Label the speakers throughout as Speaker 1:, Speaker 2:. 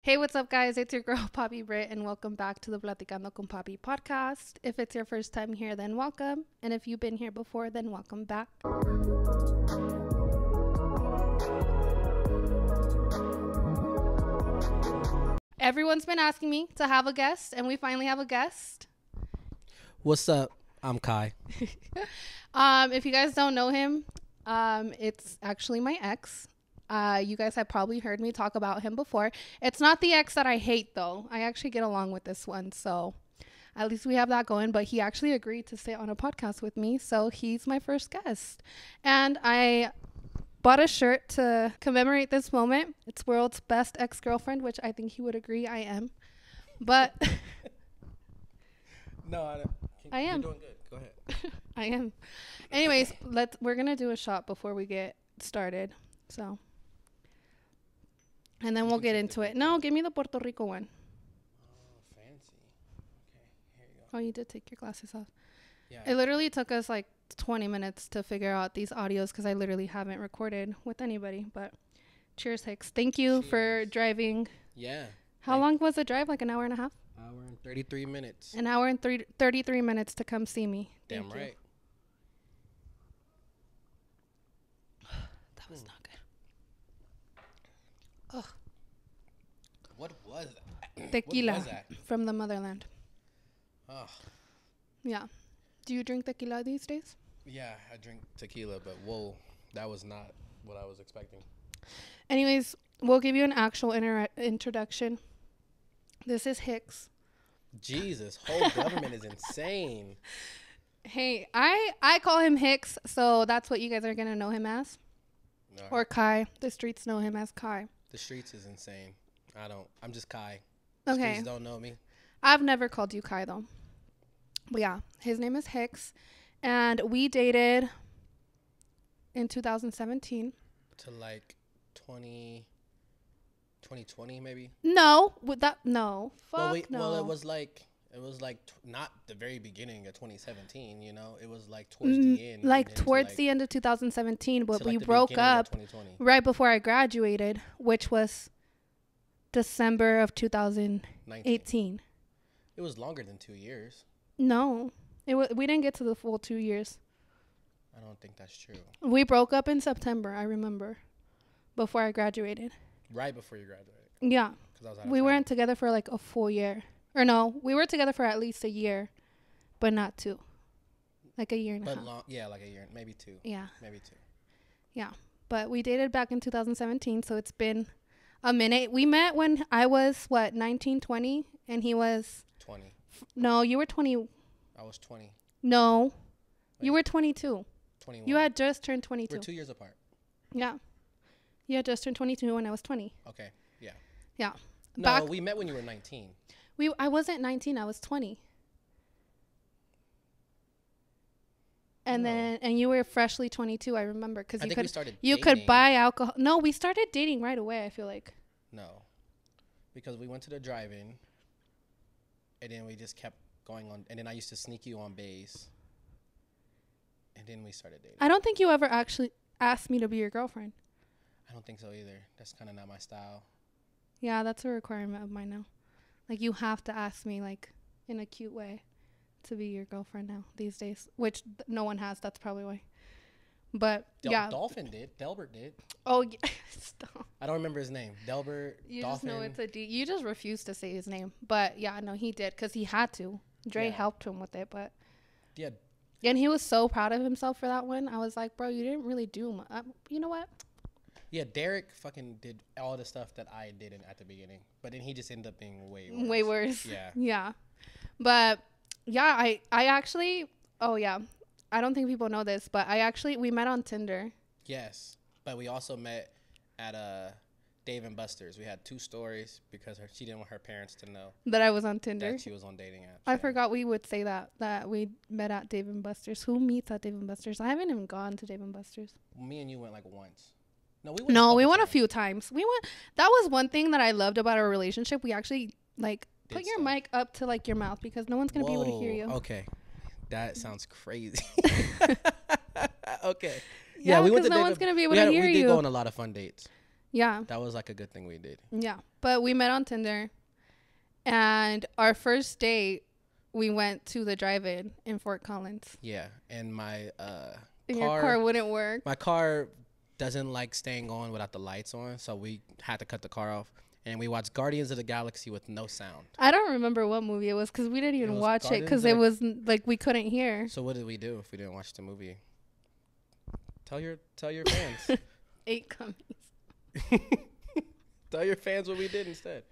Speaker 1: Hey, what's up, guys? It's your girl, Poppy Britt, and welcome back to the Platicando con Poppy podcast. If it's your first time here, then welcome. And if you've been here before, then welcome back. Everyone's been asking me to have a guest, and we finally have a guest.
Speaker 2: What's up? I'm Kai.
Speaker 1: If you guys don't know him, it's actually my ex. You guys have probably heard me talk about him before. It's not the ex that I hate, though. I actually get along with this one, so at least we have that going. But he actually agreed to sit on a podcast with me, so he's my first guest. And I bought a shirt to commemorate this moment. It's World's Best Ex-Girlfriend, which I think he would agree I am. But
Speaker 2: No, I don't.
Speaker 1: I am.
Speaker 2: You're doing good. Go ahead.
Speaker 1: I am. Anyways, we're gonna do a shot before we get started. So, and then we'll get into it. No, give me the Puerto Rico one.
Speaker 2: Oh, fancy. Okay, here you go.
Speaker 1: Oh, you did take your glasses off.
Speaker 2: Yeah.
Speaker 1: It literally took us like 20 minutes to figure out these audios because I literally haven't recorded with anybody. But cheers, Hicks. Thank you for driving.
Speaker 2: Yeah.
Speaker 1: How long was the drive? Like an hour and a half?
Speaker 2: Hour and 33 minutes.
Speaker 1: An hour and 33 minutes to come see me.
Speaker 2: Damn
Speaker 1: Thank you.
Speaker 2: right.
Speaker 1: That was not good. Ugh.
Speaker 2: What was that?
Speaker 1: Tequila
Speaker 2: What was that?
Speaker 1: from the motherland.
Speaker 2: Oh,
Speaker 1: Yeah. Do you drink tequila these days?
Speaker 2: yeah, I drink tequila, but whoa, that was not what I was expecting.
Speaker 1: Anyways, we'll give you an actual introduction. This is Hicks.
Speaker 2: Jesus, whole government is insane.
Speaker 1: Hey, I call him Hicks, so that's what you guys are going to know him as.
Speaker 2: No,
Speaker 1: Or Kai. The streets know him as Kai.
Speaker 2: the streets is insane. I'm just Kai.
Speaker 1: Okay.
Speaker 2: Streets don't know me.
Speaker 1: I've never called you Kai, though. But yeah, his name is Hicks. And we dated in 2017.
Speaker 2: To like 2020 maybe.
Speaker 1: No. No. Fuck
Speaker 2: Well,
Speaker 1: no.
Speaker 2: well, it was like not the very beginning of 2017. You know, it was like towards the end.
Speaker 1: Like
Speaker 2: and then
Speaker 1: towards the end of 2017, but
Speaker 2: to,
Speaker 1: we
Speaker 2: the
Speaker 1: broke
Speaker 2: beginning of
Speaker 1: up
Speaker 2: 2020.
Speaker 1: right before I graduated, which was December of 2018.
Speaker 2: 19. It was longer than 2 years.
Speaker 1: No, we didn't get to the full 2 years.
Speaker 2: I don't think that's true.
Speaker 1: We broke up in September, I remember, before I graduated.
Speaker 2: Right before you graduated.
Speaker 1: Yeah,
Speaker 2: 'Cause I was out of
Speaker 1: we
Speaker 2: town.
Speaker 1: weren't together for like a full year. Or no, we were together for at least a year, but not 2. Like a year and a
Speaker 2: But
Speaker 1: half.
Speaker 2: yeah, like a year, maybe 2.
Speaker 1: Yeah,
Speaker 2: Maybe 2.
Speaker 1: yeah. But we dated back in 2017, so it's been a minute. We met when I was, 19, 20, and he was...
Speaker 2: 20.
Speaker 1: No, you were 20.
Speaker 2: I was 20.
Speaker 1: No, you
Speaker 2: Wait.
Speaker 1: were 22.
Speaker 2: 21.
Speaker 1: You had just turned 22.
Speaker 2: We're 2 years apart.
Speaker 1: Yeah. You had just turned 22 when I was 20.
Speaker 2: Okay. Yeah.
Speaker 1: Yeah.
Speaker 2: No,
Speaker 1: Back
Speaker 2: we met when you were 19.
Speaker 1: I wasn't 19, I was 20. And
Speaker 2: No.
Speaker 1: then you were freshly 22, I remember, cuz
Speaker 2: I think we started
Speaker 1: you
Speaker 2: dating.
Speaker 1: could buy alcohol. No, we started dating right away, I feel like.
Speaker 2: No. Because we went to the drive-in, and then we just kept going on. And then I used to sneak you on base. And then we started dating.
Speaker 1: I don't think you ever actually asked me to be your girlfriend.
Speaker 2: I don't think so either. That's kind of not my style.
Speaker 1: Yeah, that's a requirement of mine now. Like, you have to ask me, like, in a cute way to be your girlfriend now these days, which no one has. That's probably why. But, yeah.
Speaker 2: Dolphin did. Delbert did.
Speaker 1: Oh, yeah. Stop.
Speaker 2: I don't remember his name. Delbert,
Speaker 1: You
Speaker 2: Dolphin.
Speaker 1: just know it's a D. You just refuse to say his name. But, yeah, no, he did because he had to. Dre
Speaker 2: Yeah.
Speaker 1: helped him with it, but.
Speaker 2: Yeah.
Speaker 1: And he was so proud of himself for that one. I was like, bro, you didn't really do much. You know what?
Speaker 2: Yeah, Derek fucking did all the stuff that I didn't at the beginning. But then he just ended up being way worse.
Speaker 1: Way worse.
Speaker 2: Yeah.
Speaker 1: Yeah. But, yeah, I actually. Oh, yeah. I don't think people know this, but we met on Tinder.
Speaker 2: Yes. But we also met at Dave and Buster's. We had 2 stories because she didn't want her parents to know
Speaker 1: That I was on Tinder.
Speaker 2: that she was on dating apps.
Speaker 1: I
Speaker 2: Yeah.
Speaker 1: forgot we would say that we met at Dave and Buster's. Who meets at Dave and Buster's? I haven't even gone to Dave and Buster's.
Speaker 2: Me and you went like once. No,
Speaker 1: We went a
Speaker 2: few.
Speaker 1: few times. That was one thing that I loved about our relationship. We actually like
Speaker 2: Did
Speaker 1: put your
Speaker 2: stuff.
Speaker 1: mic up to like your mouth because no one's gonna be able to hear you.
Speaker 2: Okay. That sounds crazy. Okay.
Speaker 1: Yeah,
Speaker 2: we went
Speaker 1: 'cause
Speaker 2: to
Speaker 1: no
Speaker 2: Dave
Speaker 1: one's
Speaker 2: and-
Speaker 1: gonna be able to hear
Speaker 2: We did
Speaker 1: you.
Speaker 2: go on a lot of fun dates.
Speaker 1: Yeah.
Speaker 2: That was like a good thing we did.
Speaker 1: Yeah. But we met on Tinder. And our first date, we went to the drive-in in Fort Collins.
Speaker 2: Yeah. And my
Speaker 1: Your car wouldn't work.
Speaker 2: My car doesn't like staying on without the lights on. So we had to cut the car off. And we watched Guardians of the Galaxy with no sound.
Speaker 1: I don't remember what movie it was because we didn't even watch it because it was like we couldn't hear.
Speaker 2: So what did we do if we didn't watch the movie? Tell your fans.
Speaker 1: 8 Comings.
Speaker 2: Tell your fans what we did instead.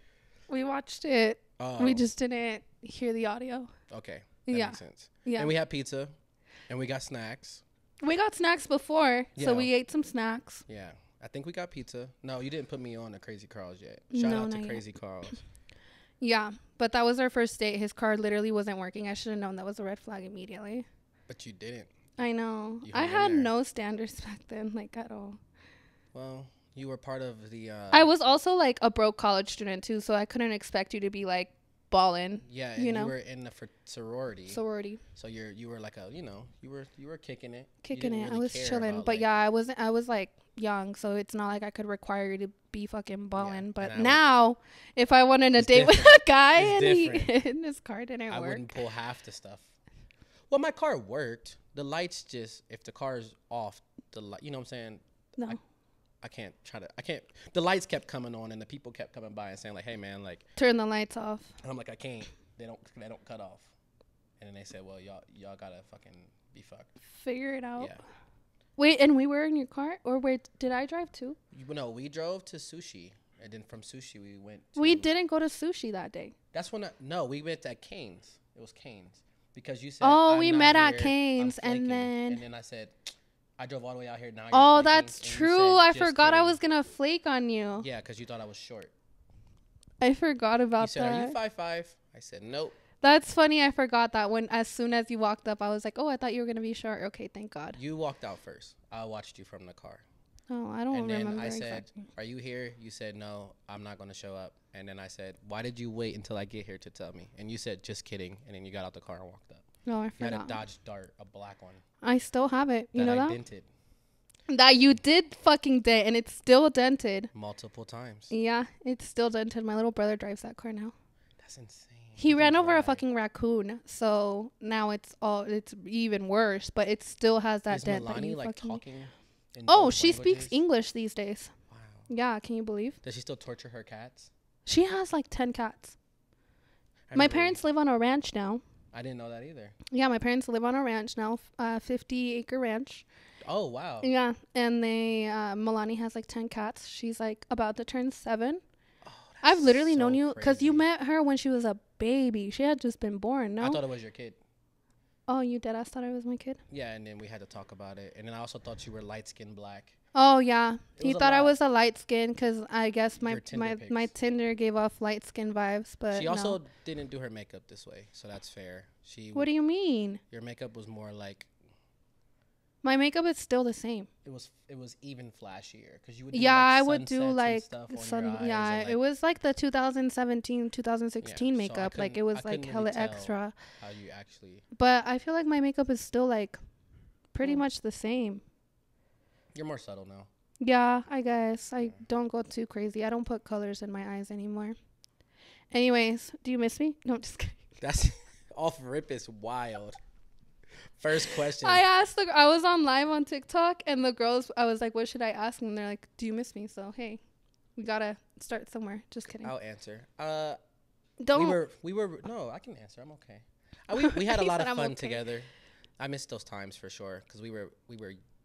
Speaker 1: We watched it.
Speaker 2: Oh.
Speaker 1: We just didn't hear the audio.
Speaker 2: Okay. That makes sense.
Speaker 1: Yeah.
Speaker 2: And we had pizza. And we got snacks.
Speaker 1: We got snacks before.
Speaker 2: Yeah.
Speaker 1: So we ate some snacks.
Speaker 2: Yeah. I think we got pizza. No, you didn't put me on to Crazy Carl's yet. Shout out to Crazy Carl's.
Speaker 1: Yeah. But that was our first date. His car literally wasn't working. I should have known that was a red flag immediately.
Speaker 2: But you didn't.
Speaker 1: I know. I had no standards back then, like at all.
Speaker 2: Well, you were part of the...
Speaker 1: I was also like a broke college student too, so I couldn't expect you to be like balling.
Speaker 2: Yeah, and you were in the sorority. So you were like a, you were kicking it.
Speaker 1: Really, I was chilling, but I was like young, so it's not like I could require you to be fucking balling. Yeah, but now, if I wanted a date with a guy and his car didn't work,
Speaker 2: I wouldn't pull half the stuff. Well, my car worked. The lights just, if the car is off, you know what I'm saying?
Speaker 1: No.
Speaker 2: I can't. The lights kept coming on and the people kept coming by and saying like, hey man, like.
Speaker 1: Turn the lights off.
Speaker 2: And I'm like, I can't. They don't cut off. And then they said, well, y'all gotta fucking be fucked.
Speaker 1: Figure it out.
Speaker 2: Yeah.
Speaker 1: Wait, and we were in your car? Or wait, did I drive too?
Speaker 2: No, we drove to Sushi. And then from Sushi, we went to...
Speaker 1: We didn't go to Sushi that day.
Speaker 2: That's when we went at Cane's. It was Cane's. Because you said...
Speaker 1: Oh, we met at Cane's. And then
Speaker 2: I said, I drove all the way out here. Now
Speaker 1: oh, that's true. I forgot I was going to flake on you.
Speaker 2: Yeah, because you thought I was short.
Speaker 1: I forgot about
Speaker 2: that. You said, are you 5'5"? I said, nope.
Speaker 1: That's funny. I forgot that as soon as you walked up, I was like, oh, I thought you were going to be short. Okay, thank God.
Speaker 2: You walked out first. I watched you from the car.
Speaker 1: Oh, I don't remember.
Speaker 2: And then I said, are you here? You said, no, I'm not going to show up. And then I said, why did you wait until I get here to tell me? And you said, just kidding. And then you got out the car and walked up.
Speaker 1: No, I forgot.
Speaker 2: You had a Dodge Dart, a black one.
Speaker 1: I still have it. You know that?
Speaker 2: I dented.
Speaker 1: That you did fucking dent, and it's still dented.
Speaker 2: Multiple times.
Speaker 1: Yeah, it's still dented. My little brother drives that car now.
Speaker 2: That's insane.
Speaker 1: He ran over a fucking raccoon, so now it's even worse. But it still has that dent.
Speaker 2: Is Milani like talking?
Speaker 1: Oh, she speaks English these days. Wow. Yeah, can you believe?
Speaker 2: Does she still torture her cats?
Speaker 1: She has like 10 cats. My parents live on a ranch now.
Speaker 2: I didn't know that either.
Speaker 1: Yeah, my parents live on a ranch now, 50-acre ranch.
Speaker 2: Oh, wow.
Speaker 1: Yeah, and Milani has like 10 cats. She's like about to turn 7. Oh, I've literally known you because you met her when she was a baby. She had just been born, no?
Speaker 2: I thought it was your kid.
Speaker 1: Oh, you did? I thought it was my kid?
Speaker 2: Yeah, and then we had to talk about it. And then I also thought you were light-skinned black.
Speaker 1: Oh, yeah. He thought I was a light skin because I guess my Tinder gave off light skin vibes. But
Speaker 2: she also didn't do her makeup this way, so that's fair.
Speaker 1: What do you mean?
Speaker 2: Your makeup was more like...
Speaker 1: My makeup is still the same.
Speaker 2: It was even flashier because you would do
Speaker 1: I would do like sun. Yeah, it was like the 2017, 2016 makeup. So like it was like hella extra.
Speaker 2: How you actually?
Speaker 1: But I feel like my makeup is still like pretty much the same.
Speaker 2: You're more subtle now.
Speaker 1: Yeah, I guess I don't go too crazy. I don't put colors in my eyes anymore. Anyways, do you miss me? No, I'm just kidding.
Speaker 2: That's off rip is wild. First question.
Speaker 1: I was on live on TikTok and the girls, I was like, what should I ask? And they're like, do you miss me? So, hey, we gotta start somewhere. Just kidding.
Speaker 2: I'll answer.
Speaker 1: Don't.
Speaker 2: We were, no, I can answer. I'm okay. We had a lot of fun together. I miss those times for sure. Cause we were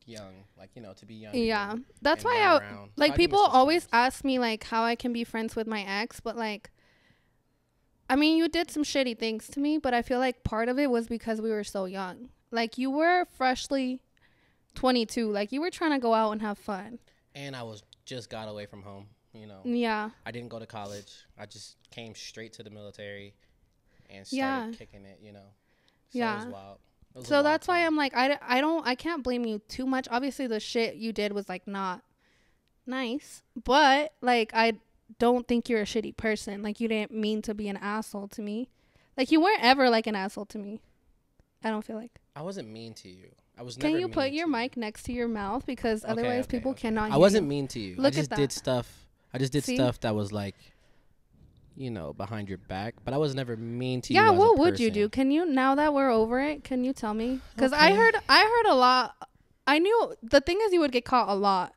Speaker 2: young, like, to be young.
Speaker 1: Yeah. That's why people always ask me like how I can be friends with my ex, but like, I mean, you did some shitty things to me, but I feel like part of it was because we were so young. Like, you were freshly 22. Like, you were trying to go out and have fun.
Speaker 2: And I just got away from home,
Speaker 1: Yeah.
Speaker 2: I didn't go to college. I just came straight to the military and started kicking it, So
Speaker 1: yeah.
Speaker 2: it was wild.
Speaker 1: So that's why I'm like, I can't blame you too much. Obviously, the shit you did was, like, not nice. But, like, I don't think you're a shitty person. Like, you didn't mean to be an asshole to me. Like, you weren't ever, like, an asshole to me. I don't feel like.
Speaker 2: I wasn't mean to you. I was
Speaker 1: Can
Speaker 2: never
Speaker 1: you
Speaker 2: mean
Speaker 1: put
Speaker 2: to
Speaker 1: your
Speaker 2: you.
Speaker 1: mic next to your mouth because
Speaker 2: Okay,
Speaker 1: otherwise
Speaker 2: okay,
Speaker 1: people
Speaker 2: okay.
Speaker 1: cannot hear
Speaker 2: I wasn't
Speaker 1: you.
Speaker 2: mean to you.
Speaker 1: Look
Speaker 2: I
Speaker 1: at
Speaker 2: just
Speaker 1: that.
Speaker 2: did stuff. I just did
Speaker 1: See?
Speaker 2: stuff that was like, behind your back. But I was never mean to you.
Speaker 1: Yeah,
Speaker 2: as
Speaker 1: what
Speaker 2: a
Speaker 1: would you do?
Speaker 2: person.
Speaker 1: Can you, now that we're over it, can you tell me? Because
Speaker 2: Okay.
Speaker 1: I heard a lot. I knew the thing is you would get caught a lot.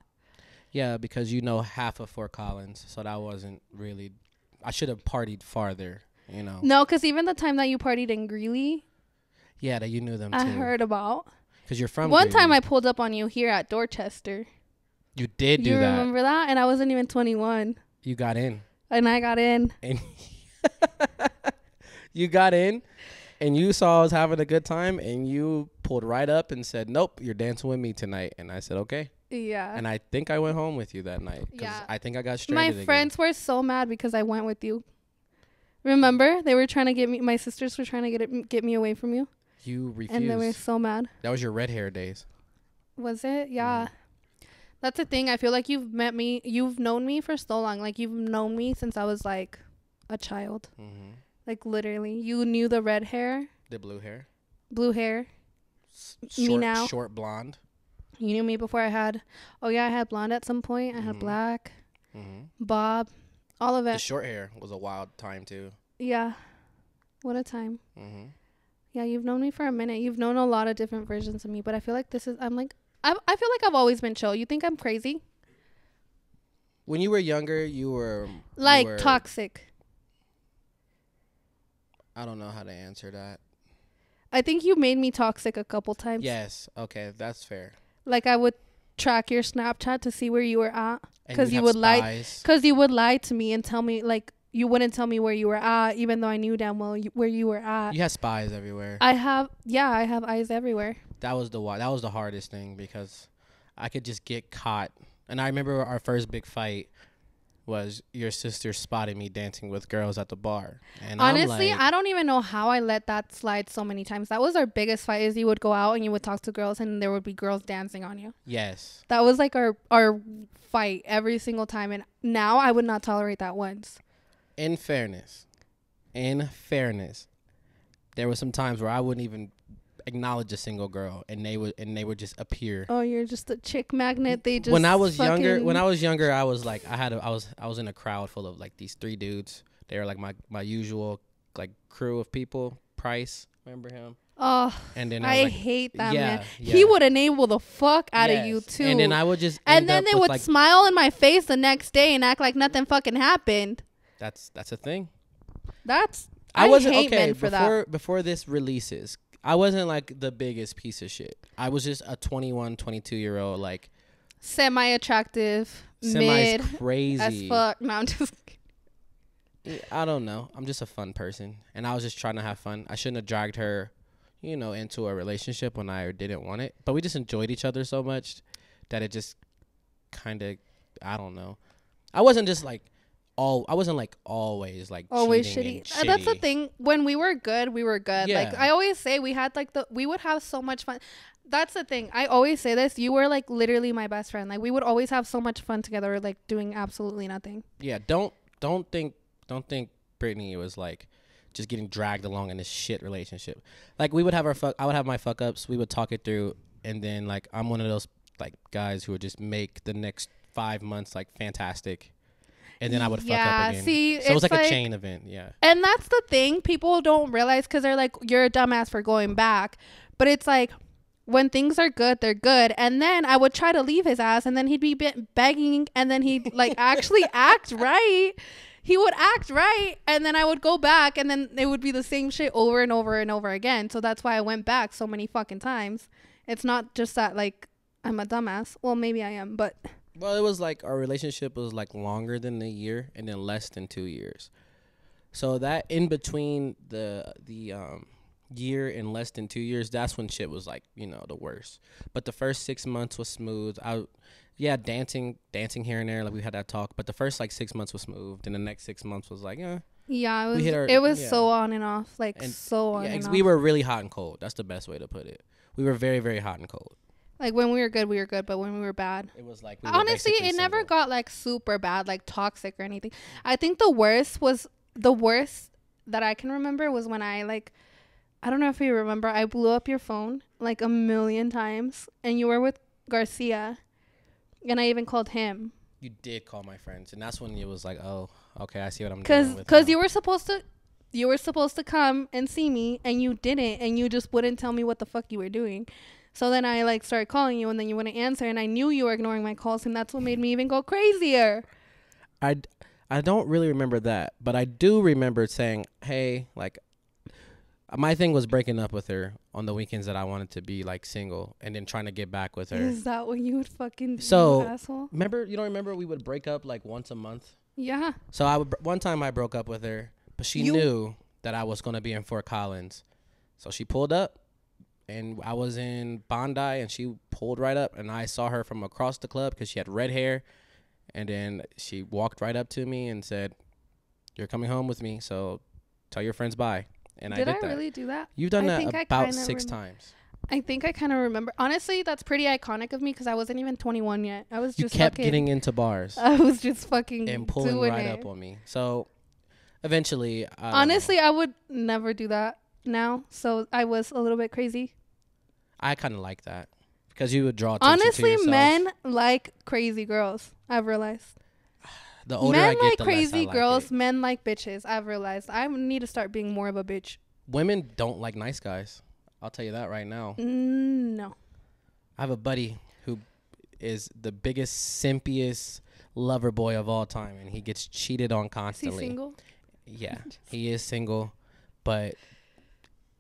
Speaker 2: Yeah, because you know half of Fort Collins, so that wasn't really. I should have partied farther.
Speaker 1: No, because even the time that you partied in Greeley,
Speaker 2: Yeah, that you knew them too.
Speaker 1: I heard about.
Speaker 2: Because you're from.
Speaker 1: One time
Speaker 2: Greeley.
Speaker 1: I pulled up on you here at Dorchester.
Speaker 2: You did do
Speaker 1: You
Speaker 2: that.
Speaker 1: remember that? And I wasn't even 21.
Speaker 2: You got in.
Speaker 1: And I got in.
Speaker 2: And you got in, and you saw us having a good time, and you pulled right up and said, "Nope, you're dancing with me tonight." And I said, "Okay."
Speaker 1: Yeah.
Speaker 2: And I think I went home with you that night.
Speaker 1: Yeah.
Speaker 2: I think I got straight.
Speaker 1: My friends were so mad because I went with you. Remember? They were trying to get me. My sisters were trying to get me away from you.
Speaker 2: You refused.
Speaker 1: And they were so mad.
Speaker 2: That was your red hair days.
Speaker 1: Was it? Yeah. That's the thing. I feel like you've known me for so long. Like you've known me since I was like a child.
Speaker 2: Mm-hmm.
Speaker 1: Like literally. You knew the red hair,
Speaker 2: The blue hair.
Speaker 1: blue hair.
Speaker 2: Short,
Speaker 1: now.
Speaker 2: Short blonde.
Speaker 1: You knew me before I had, I had blonde at some point. I had
Speaker 2: Mhm.
Speaker 1: black,
Speaker 2: Mm-hmm.
Speaker 1: bob, all of
Speaker 2: The
Speaker 1: it.
Speaker 2: short hair was a wild time too.
Speaker 1: Yeah. What a time.
Speaker 2: Mm-hmm.
Speaker 1: Yeah, you've known me for a minute. You've known a lot of different versions of me, but I feel like I feel like I've always been chill. You think I'm crazy?
Speaker 2: When you were younger, you were
Speaker 1: Like toxic.
Speaker 2: I don't know how to answer that.
Speaker 1: I think you made me toxic a couple times.
Speaker 2: Yes. Okay, that's fair.
Speaker 1: Like I would track your Snapchat to see where you were at.
Speaker 2: And
Speaker 1: 'Cause
Speaker 2: you'd
Speaker 1: you
Speaker 2: have
Speaker 1: would lie-
Speaker 2: spies.
Speaker 1: Because you would lie to me and tell me, like, you wouldn't tell me where you were at, even though I knew damn well where you were at.
Speaker 2: You had spies everywhere.
Speaker 1: I have eyes everywhere.
Speaker 2: That was the hardest thing because I could just get caught. And I remember our first big fight was your sister spotted me dancing with girls at the bar. And
Speaker 1: Honestly,
Speaker 2: I'm like,
Speaker 1: I don't even know how I let that slide so many times. That was our biggest fight is you would go out and you would talk to girls and there would be girls dancing on you.
Speaker 2: yes.
Speaker 1: That was like our fight every single time. And now I would not tolerate that once.
Speaker 2: In fairness, there were some times where I wouldn't even acknowledge a single girl, and they would just appear.
Speaker 1: Oh, you're just a chick magnet. They just
Speaker 2: When I was younger,
Speaker 1: fucking-
Speaker 2: I was like, I was in a crowd full of like these three dudes. They were like my usual like crew of people. Price, remember him?
Speaker 1: Oh,
Speaker 2: And then
Speaker 1: I
Speaker 2: was like,
Speaker 1: hate that
Speaker 2: yeah,
Speaker 1: man.
Speaker 2: yeah.
Speaker 1: He would enable the fuck out of
Speaker 2: Yes.
Speaker 1: you too.
Speaker 2: And then I would just
Speaker 1: and
Speaker 2: end
Speaker 1: then
Speaker 2: up
Speaker 1: they
Speaker 2: with,
Speaker 1: would
Speaker 2: like,
Speaker 1: smile in my face the next day and act like nothing fucking happened.
Speaker 2: That's a thing.
Speaker 1: I
Speaker 2: wasn't
Speaker 1: hate
Speaker 2: okay
Speaker 1: men for that.
Speaker 2: before this releases. I wasn't like the biggest piece of shit. I was just a 21, 22-year-old like
Speaker 1: Semi-attractive,
Speaker 2: semi
Speaker 1: mid
Speaker 2: crazy.
Speaker 1: as fuck. No, I'm just
Speaker 2: I don't know. I'm just a fun person, and I was just trying to have fun. I shouldn't have dragged her, into a relationship when I didn't want it. But we just enjoyed each other so much that it just kind of, I don't know. I wasn't just like always like
Speaker 1: always
Speaker 2: cheating
Speaker 1: shitty.
Speaker 2: and
Speaker 1: That's the
Speaker 2: shitty.
Speaker 1: thing. When we were good, we were good. Like
Speaker 2: Yeah.
Speaker 1: I always say, we had like we would have so much fun. That's the thing. I always say this. You were like literally my best friend. Like we would always have so much fun together, like doing absolutely nothing.
Speaker 2: Yeah, don't think Brittany was like just getting dragged along in this shit relationship. Like I would have my fuck ups, we would talk it through, and then like I'm one of those like guys who would just make the next 5 months like fantastic. And then I would fuck up again.
Speaker 1: See,
Speaker 2: so it was
Speaker 1: it's
Speaker 2: like a chain event, yeah.
Speaker 1: And that's the thing people don't realize because they're like, you're a dumbass for going back. But it's like, when things are good, they're good. And then I would try to leave his ass and then he'd be begging and then he'd like actually act right. He would act right. And then I would go back and then it would be the same shit over and over and over again. So that's why I went back so many fucking times. It's not just that like I'm a dumbass. Well, maybe I am, but...
Speaker 2: Well, it was like our relationship was like longer than a year and then less than 2 years. So that in between the year and less than 2 years, that's when shit was like, the worst. But the first 6 months was smooth. Dancing here and there, like we had that talk. But the first like 6 months was smooth. And the next 6 months was like,
Speaker 1: Yeah,
Speaker 2: We hit our-
Speaker 1: it was
Speaker 2: yeah.
Speaker 1: so on and off. Like
Speaker 2: And-
Speaker 1: so on
Speaker 2: yeah,
Speaker 1: and off.
Speaker 2: we were really hot and cold. That's the best way to put it. We were very, very hot and cold.
Speaker 1: Like when we were good, but when we were bad.
Speaker 2: It was like we were
Speaker 1: Honestly,
Speaker 2: basically
Speaker 1: it never
Speaker 2: single.
Speaker 1: got like super bad, like toxic or anything. I think the worst that I can remember was when I I don't know if you remember, I blew up your phone like a million times, and you were with Garcia, and I even called him.
Speaker 2: You did call my friends, and that's when it was like, oh, okay, I see what I'm doing with
Speaker 1: Because you were supposed to come and see me, and you didn't, and you just wouldn't tell me what the fuck you were doing. So then I like started calling you, and then you wouldn't answer, and I knew you were ignoring my calls, and that's what made me even go crazier.
Speaker 2: I don't really remember that, but I do remember saying, hey, like, my thing was breaking up with her on the weekends that I wanted to be like single, and then trying to get back with her.
Speaker 1: Is that what you would fucking do,
Speaker 2: So
Speaker 1: asshole?
Speaker 2: you don't remember we would break up like once a month?
Speaker 1: Yeah.
Speaker 2: So one time I broke up with her, but she knew that I was going to be in Fort Collins. So she pulled up, and I was in Bondi, and she pulled right up, and I saw her from across the club because she had red hair. And then she walked right up to me and said, you're coming home with me, so tell your friends bye. And
Speaker 1: Did
Speaker 2: I did
Speaker 1: I
Speaker 2: that.
Speaker 1: really do that?
Speaker 2: You've done
Speaker 1: I
Speaker 2: that about 6 times.
Speaker 1: I think I kind of remember. Honestly, that's pretty iconic of me because I wasn't even 21 yet. I was
Speaker 2: You
Speaker 1: just
Speaker 2: kept getting into bars.
Speaker 1: I was just fucking
Speaker 2: and pulling
Speaker 1: doing
Speaker 2: right
Speaker 1: it.
Speaker 2: up on me. So eventually,
Speaker 1: honestly, I would never do that now. So I was a little bit crazy.
Speaker 2: I kind of like that because you would draw attention to
Speaker 1: Honestly,
Speaker 2: yourself.
Speaker 1: men like crazy girls. I've realized.
Speaker 2: The older
Speaker 1: Men
Speaker 2: I get,
Speaker 1: like
Speaker 2: the
Speaker 1: crazy
Speaker 2: less I
Speaker 1: girls.
Speaker 2: like it.
Speaker 1: Men like bitches. I've realized. I need to start being more of a bitch.
Speaker 2: Women don't like nice guys. I'll tell you that right now.
Speaker 1: No.
Speaker 2: I have a buddy who is the biggest, simpiest lover boy of all time, and he gets cheated on constantly.
Speaker 1: Is he single?
Speaker 2: Yeah, he is single, but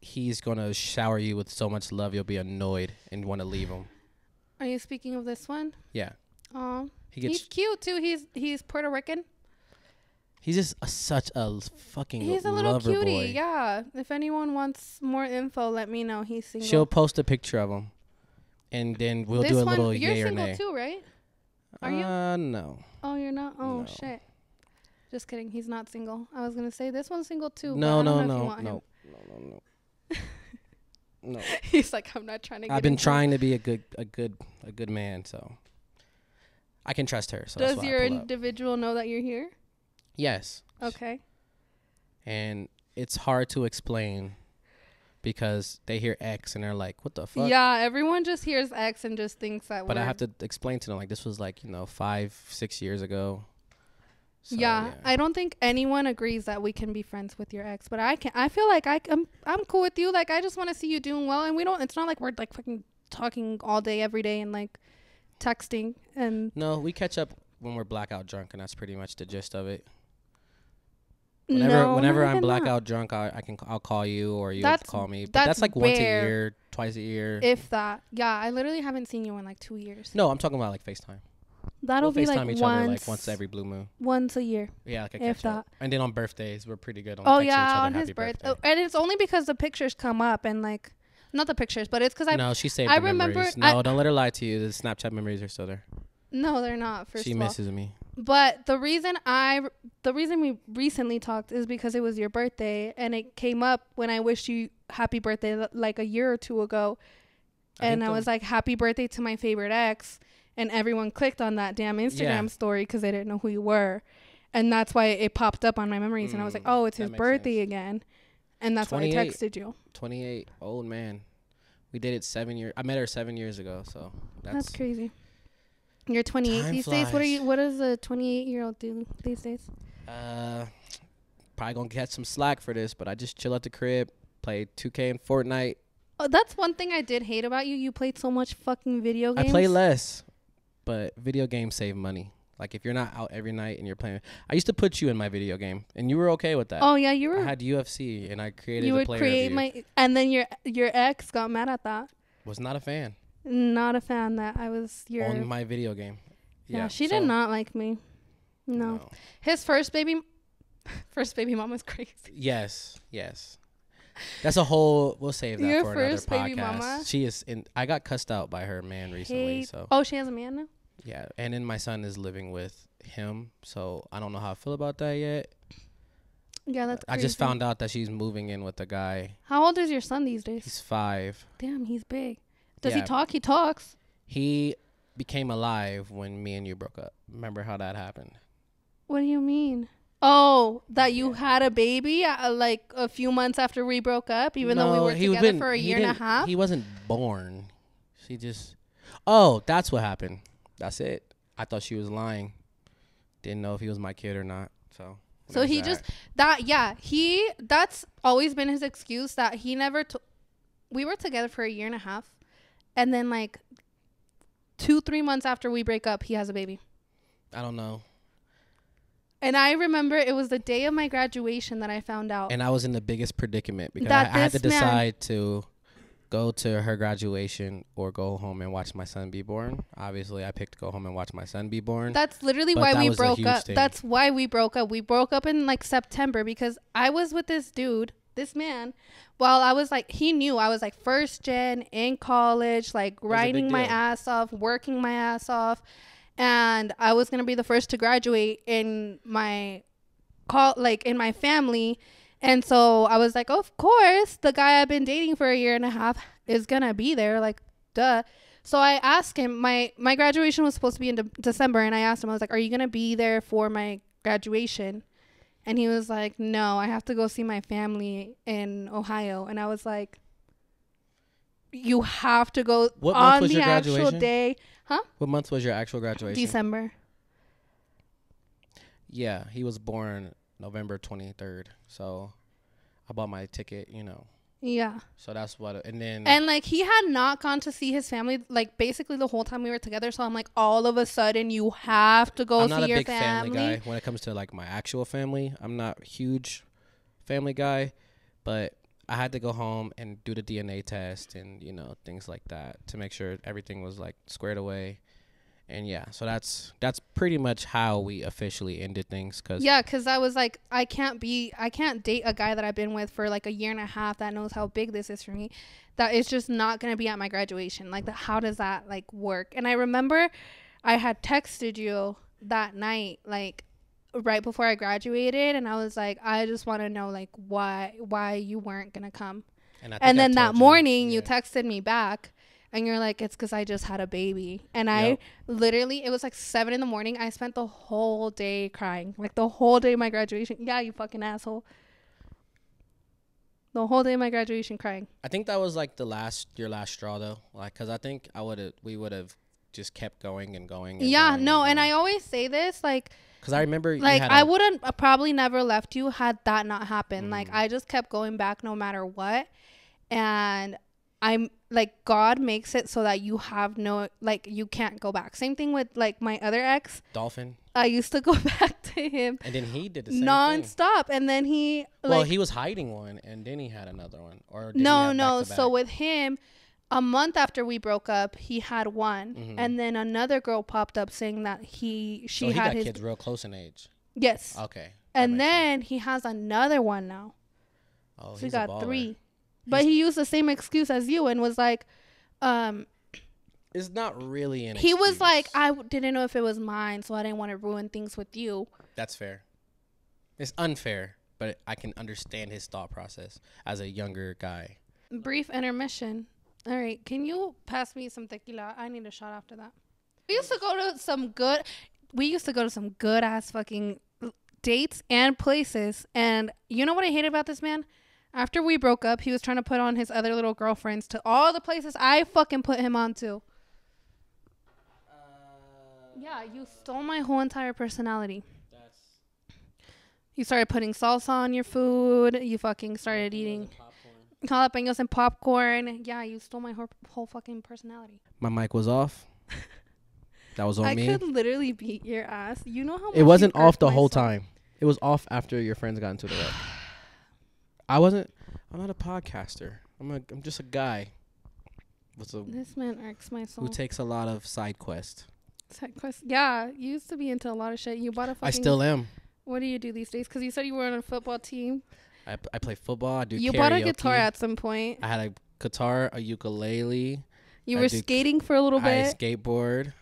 Speaker 2: he's going to shower you with so much love you'll be annoyed and want to leave him.
Speaker 1: Are you speaking of this one?
Speaker 2: Yeah.
Speaker 1: Oh.
Speaker 2: He's
Speaker 1: cute too. He's Puerto Rican.
Speaker 2: He's just such a fucking
Speaker 1: He's a little
Speaker 2: lover
Speaker 1: cutie.
Speaker 2: boy.
Speaker 1: Yeah. If anyone wants more info, let me know. He's single.
Speaker 2: She'll post a picture of him, and then we'll do a little yay or nay.
Speaker 1: You're single too, right? Are you?
Speaker 2: No.
Speaker 1: Oh, you're not? Oh,
Speaker 2: No.
Speaker 1: shit. Just kidding. He's not single. I was going to say this one's single too.
Speaker 2: No.
Speaker 1: No. He's like, I'm not trying to get
Speaker 2: I've been
Speaker 1: into
Speaker 2: trying to be a good man, so I can trust her. So
Speaker 1: Does
Speaker 2: that's why
Speaker 1: your
Speaker 2: I pull up.
Speaker 1: individual know that you're here?
Speaker 2: Yes.
Speaker 1: Okay.
Speaker 2: And it's hard to explain because they hear X and they're like, what the fuck?
Speaker 1: Yeah, everyone just hears X and just thinks that
Speaker 2: But
Speaker 1: we're...
Speaker 2: I have to explain to them, like, this was like, 5-6 years ago. So,
Speaker 1: yeah, I don't think anyone agrees that we can be friends with your ex, but I can. I feel like I'm cool with you. Like, I just want to see you doing well, and we don't. It's not like we're like fucking talking all day every day and like texting and.
Speaker 2: No, we catch up when we're blackout drunk, and that's pretty much the gist of it.
Speaker 1: No,
Speaker 2: Whenever
Speaker 1: not
Speaker 2: I'm
Speaker 1: even
Speaker 2: blackout drunk, I'll call you or you'll
Speaker 1: That's-
Speaker 2: call me. But
Speaker 1: that's
Speaker 2: that's like once a
Speaker 1: rare.
Speaker 2: year, twice a year.
Speaker 1: If that, yeah, I literally haven't seen you in like 2 years.
Speaker 2: No, I'm talking about like FaceTime.
Speaker 1: That'll
Speaker 2: We'll
Speaker 1: be
Speaker 2: FaceTime
Speaker 1: like
Speaker 2: each
Speaker 1: once,
Speaker 2: other like once every blue moon.
Speaker 1: once a year.
Speaker 2: Yeah, like a
Speaker 1: If
Speaker 2: catch up. And then on birthdays, we're pretty good on
Speaker 1: Oh
Speaker 2: texting each
Speaker 1: yeah,
Speaker 2: other
Speaker 1: on his
Speaker 2: happy
Speaker 1: birthday.
Speaker 2: birthday.
Speaker 1: And it's only because the pictures come up and like, not the pictures, but it's because
Speaker 2: No, she saved
Speaker 1: I
Speaker 2: the
Speaker 1: remember-
Speaker 2: memories. No, don't let her lie to you. The Snapchat memories are still there.
Speaker 1: No, they're not.
Speaker 2: She misses me.
Speaker 1: But the reason we recently talked is because it was your birthday and it came up when I wished you happy birthday like a year or two ago. And I was like, happy birthday to my favorite ex. And everyone clicked on that damn Instagram story because they didn't know who you were. And that's why it popped up on my memories. And I was like, oh, it's his birthday again. And that's why I texted you.
Speaker 2: 28, old man. We dated 7 years. I met her 7 years ago. So
Speaker 1: That's crazy. You're 28
Speaker 2: Time
Speaker 1: these days.
Speaker 2: flies.
Speaker 1: What does a 28-year-old do these days?
Speaker 2: Probably gonna catch some slack for this, but I just chill at the crib, play 2K and Fortnite.
Speaker 1: Oh, that's one thing I did hate about you. You played so much fucking video games.
Speaker 2: I play less, but video games save money. Like if you're not out every night and you're playing, I used to put you in my video game, and you were okay with that.
Speaker 1: Oh yeah, you were.
Speaker 2: I had UFC, and I created.
Speaker 1: You
Speaker 2: a
Speaker 1: would
Speaker 2: player
Speaker 1: create
Speaker 2: of you.
Speaker 1: and then your ex got mad at that.
Speaker 2: Was not a fan
Speaker 1: Not a fan that I was your.
Speaker 2: on my video game.
Speaker 1: Yeah, she did not like me. No. His first baby mom was crazy.
Speaker 2: Yes. That's a whole. We'll save that
Speaker 1: Your
Speaker 2: for another
Speaker 1: first
Speaker 2: podcast.
Speaker 1: baby mama?
Speaker 2: She is in. I got cussed out by her man recently. So
Speaker 1: Oh, she has a man now?
Speaker 2: yeah, and then my son is living with him. So I don't know how I feel about that yet.
Speaker 1: Yeah, that's crazy.
Speaker 2: I just found out that she's moving in with a guy.
Speaker 1: How old is your son these days?
Speaker 2: He's 5.
Speaker 1: Damn, he's big. Does he
Speaker 2: Yeah.
Speaker 1: talk? He talks.
Speaker 2: He became alive when me and you broke up. Remember how that happened?
Speaker 1: What do you mean? Oh, that you had a baby like a few months after we broke up, even though we were together for a year and a half?
Speaker 2: He wasn't born. She just. Oh, that's what happened. That's it. I thought she was lying. Didn't know if he was my kid or not. So
Speaker 1: he just that's always been his excuse, that he never we were together for a year and a half, and then like 2-3 months after we break up, he has a baby.
Speaker 2: I don't know.
Speaker 1: And I remember it was the day of my graduation that I found out.
Speaker 2: And I was in the biggest predicament because I had to decide to go to her graduation or go home and watch my son be born. Obviously, I picked go home and watch my son be born.
Speaker 1: That's literally why we broke up. That's why we broke up. We broke up in like September because I was with this dude, this man, while I was like, he knew I was like first gen in college, like grinding my ass off, working my ass off. And I was going to be the first to graduate in my in my family. And so I was like, of course, the guy I've been dating for a year and a half is going to be there. Like, duh. So I asked him, my graduation was supposed to be in December. And I asked him, I was like, are you going to be there for my graduation? And he was like, no, I have to go see my family in Ohio. And I was like, you have to go on the actual day. Huh?
Speaker 2: What month was your actual graduation?
Speaker 1: December.
Speaker 2: Yeah, he was born November 23rd. So I bought my ticket,
Speaker 1: Yeah.
Speaker 2: So that's what,
Speaker 1: and like he had not gone to see his family like basically the whole time we were together. So I'm like, all of a sudden you have to go see your family. I'm not a big family
Speaker 2: guy when it comes to like my actual family. I'm not a huge family guy, but I had to go home and do the DNA test and, things like that to make sure everything was like squared away. And yeah, so that's pretty much how we officially ended things.
Speaker 1: Cause I was like, I can't date a guy that I've been with for like a year and a half that knows how big this is for me. That is just not going to be at my graduation. Like how does that like work? And I remember I had texted you that night, like right before I graduated, and I was like, I just want to know like why you weren't gonna come. And then that morning you texted me back and you're like, it's because I just had a baby. And I literally, it was like 7 a.m. I spent the whole day crying, like the whole day of my graduation. Yeah, you fucking asshole. The whole day of my graduation crying.
Speaker 2: I think that was like your last straw though, like because I think we would have just kept going and going.
Speaker 1: And I always say this like.
Speaker 2: Because I remember,
Speaker 1: like, I wouldn't probably never left you had that not happened. Like, I just kept going back no matter what. And I'm like, God makes it so that you have no, like, you can't go back. Same thing with like my other ex,
Speaker 2: Dolphin.
Speaker 1: I used to go back to him.
Speaker 2: And then he did the same
Speaker 1: nonstop. Thing. And then he, like,
Speaker 2: he was hiding one and then he had another one. Or
Speaker 1: no. So with him, a month after we broke up, he had one, and then another girl popped up saying that she had his
Speaker 2: kids real close in age.
Speaker 1: Yes.
Speaker 2: Okay.
Speaker 1: And then he has another one now.
Speaker 2: Oh,
Speaker 1: so he got 3, but he used the same excuse as you and was like,
Speaker 2: it's not really an.
Speaker 1: He was like, I didn't know if it was mine, so I didn't want to ruin things with you.
Speaker 2: That's fair. It's unfair, but I can understand his thought process as a younger guy.
Speaker 1: Brief intermission. All right, can you pass me some tequila? I need a shot after that. We used to go to some good ass fucking dates and places. And you know what I hated about this man? After we broke up, he was trying to put on his other little girlfriends to all the places I fucking put him on to. Yeah, you stole my whole entire personality. You started putting salsa on your food. You fucking started eating jalapenos and popcorn. Yeah, you stole my whole fucking personality.
Speaker 2: My mic was off. That was on me.
Speaker 1: I could literally beat your ass. You know how much
Speaker 2: it wasn't off the whole time. It was off after your friends got into the wreck. I'm not a podcaster. I'm just a guy.
Speaker 1: This man irks my soul.
Speaker 2: Who takes a lot of side quests.
Speaker 1: Yeah, you used to be into a lot of shit. You bought a fucking...
Speaker 2: I still am.
Speaker 1: What do you do these days? Because you said you were on a football team.
Speaker 2: I play football. I do
Speaker 1: You
Speaker 2: karaoke.
Speaker 1: bought a guitar at some point.
Speaker 2: I had a guitar, a ukulele.
Speaker 1: You were skating for a little bit.
Speaker 2: I skateboard.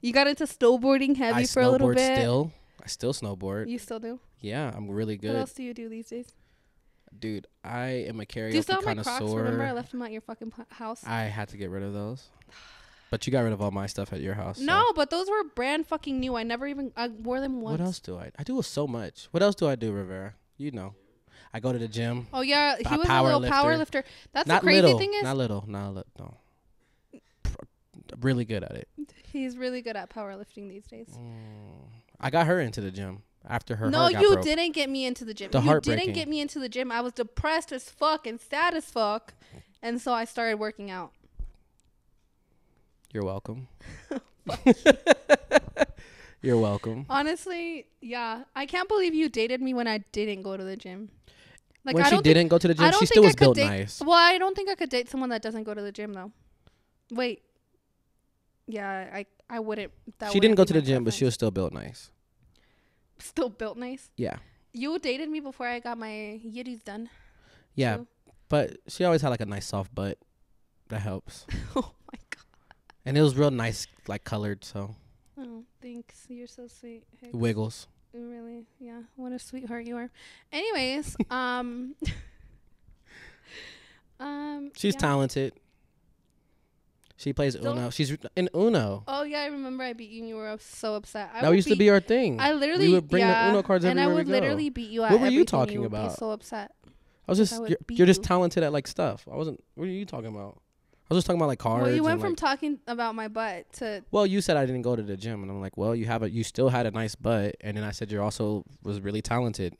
Speaker 1: You got into snowboarding heavy for a little bit.
Speaker 2: I still snowboard.
Speaker 1: You still do?
Speaker 2: Yeah, I'm really good.
Speaker 1: What else do you do these days?
Speaker 2: Dude, I am a karaoke connoisseur.
Speaker 1: Do you still have my Crocs? Remember I left them at your fucking house?
Speaker 2: I had to get rid of those. But you got rid of all my stuff at your house.
Speaker 1: No,
Speaker 2: so.
Speaker 1: but those were brand fucking new. I wore them once.
Speaker 2: What else do I do so much? What else do I do, Rivera? You know. I go to the gym.
Speaker 1: Oh yeah, he was
Speaker 2: power
Speaker 1: a little
Speaker 2: lifter.
Speaker 1: power lifter. That's
Speaker 2: Not
Speaker 1: the crazy
Speaker 2: little,
Speaker 1: thing is
Speaker 2: not little, no. Really good at it.
Speaker 1: he's really good at powerlifting these days.
Speaker 2: I got her into the gym after her
Speaker 1: No,
Speaker 2: heart got
Speaker 1: you
Speaker 2: broke.
Speaker 1: didn't get me into the gym.
Speaker 2: The
Speaker 1: You
Speaker 2: heartbreaking.
Speaker 1: didn't get me into the gym. I was depressed as fuck and sad as fuck, and so I started working out.
Speaker 2: You're welcome. You're welcome.
Speaker 1: Honestly, yeah, I can't believe you dated me when I didn't go to the gym. Like,
Speaker 2: When
Speaker 1: I
Speaker 2: she
Speaker 1: don't
Speaker 2: didn't go to the
Speaker 1: I
Speaker 2: gym,
Speaker 1: don't
Speaker 2: she
Speaker 1: think
Speaker 2: still
Speaker 1: I
Speaker 2: was
Speaker 1: could
Speaker 2: built
Speaker 1: date-
Speaker 2: nice.
Speaker 1: Well, I don't think I could date someone that doesn't go to the gym though. Wait. Yeah, I wouldn't.
Speaker 2: She didn't go to the gym, but she was still built nice.
Speaker 1: still built nice.
Speaker 2: Yeah.
Speaker 1: You dated me before I got my yitties done.
Speaker 2: Yeah,
Speaker 1: too.
Speaker 2: but she always had like a nice soft butt. That helps.
Speaker 1: Oh my god.
Speaker 2: And it was real nice, like colored, so
Speaker 1: Oh, thanks. You're so sweet. Hicks.
Speaker 2: wiggles.
Speaker 1: Really? Yeah. What a sweetheart you are. Anyways,
Speaker 2: She's
Speaker 1: yeah.
Speaker 2: talented. She plays
Speaker 1: Still-
Speaker 2: Uno. She's in Uno.
Speaker 1: Oh yeah, I remember I beat you and you were so upset.
Speaker 2: That used to be our thing.
Speaker 1: I literally
Speaker 2: we would bring the Uno cards
Speaker 1: and I
Speaker 2: everywhere
Speaker 1: would
Speaker 2: we go.
Speaker 1: literally beat you at
Speaker 2: What were you
Speaker 1: everything.
Speaker 2: talking
Speaker 1: You would be
Speaker 2: about?
Speaker 1: so upset.
Speaker 2: I was just
Speaker 1: I would beat
Speaker 2: you're just
Speaker 1: you.
Speaker 2: talented at like stuff. I wasn't. What are you talking about? I was just talking about like cards.
Speaker 1: Well, you went
Speaker 2: and,
Speaker 1: from
Speaker 2: like,
Speaker 1: talking about my butt to
Speaker 2: well, you said I didn't go to the gym, and I'm like, well, you still had a nice butt, and then I said you're also was really talented.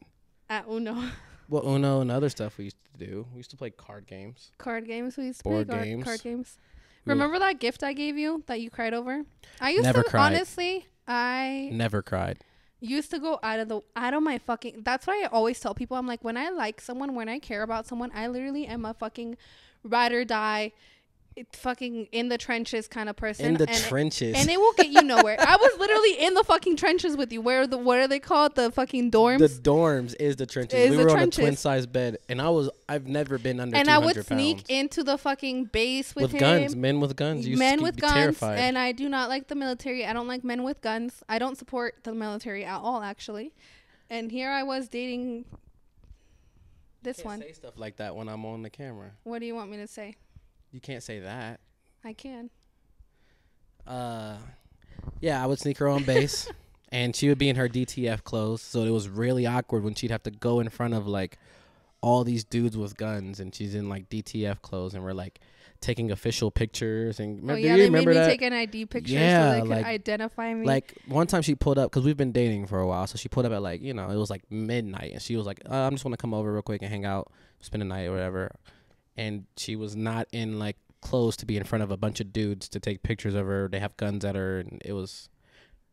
Speaker 1: at Uno.
Speaker 2: Well, Uno and other stuff we used to do. We used to play card games.
Speaker 1: Card games. We used to
Speaker 2: Board
Speaker 1: play
Speaker 2: games.
Speaker 1: card games.
Speaker 2: We would-
Speaker 1: Remember that gift I gave you that you cried over? I used
Speaker 2: Never
Speaker 1: to
Speaker 2: cried.
Speaker 1: honestly. I
Speaker 2: Never cried.
Speaker 1: used to go out of my fucking. That's why I always tell people. I'm like, when I like someone, when I care about someone, I literally am a fucking ride or die, fucking in the trenches kind of person.
Speaker 2: In the
Speaker 1: and
Speaker 2: trenches.
Speaker 1: and it will get you nowhere. I was literally in the fucking trenches with you. What are they called? The fucking dorms.
Speaker 2: The dorms is the trenches.
Speaker 1: Is
Speaker 2: We
Speaker 1: the
Speaker 2: were
Speaker 1: trenches.
Speaker 2: on a twin size bed, and I've never been under
Speaker 1: and
Speaker 2: 200
Speaker 1: I would
Speaker 2: pounds.
Speaker 1: sneak into the fucking base with him.
Speaker 2: guns, men with guns. You
Speaker 1: Men
Speaker 2: used to
Speaker 1: with
Speaker 2: be
Speaker 1: guns,
Speaker 2: terrified.
Speaker 1: and I do not like the military. I don't like men with guns. I don't support the military at all, actually. And here I was dating this
Speaker 2: can't
Speaker 1: one.
Speaker 2: say stuff like that when I'm on the camera.
Speaker 1: What do you want me to say?
Speaker 2: You can't say that.
Speaker 1: I can.
Speaker 2: Yeah, I would sneak her on base, and she would be in her DTF clothes, so it was really awkward when she'd have to go in front of like all these dudes with guns, and she's in like DTF clothes, and we're like taking official pictures. And
Speaker 1: Oh
Speaker 2: do
Speaker 1: yeah,
Speaker 2: you
Speaker 1: they
Speaker 2: remember
Speaker 1: made me
Speaker 2: that?
Speaker 1: take an ID picture
Speaker 2: Yeah,
Speaker 1: so they could
Speaker 2: like-
Speaker 1: identify me.
Speaker 2: Like one time she pulled up because we've been dating for a while, so she pulled up at like it was like midnight, and she was like, "I'm just want to come over real quick and hang out, spend the night or whatever," and she was not in like clothes to be in front of a bunch of dudes to take pictures of her. They have guns at her, and it was.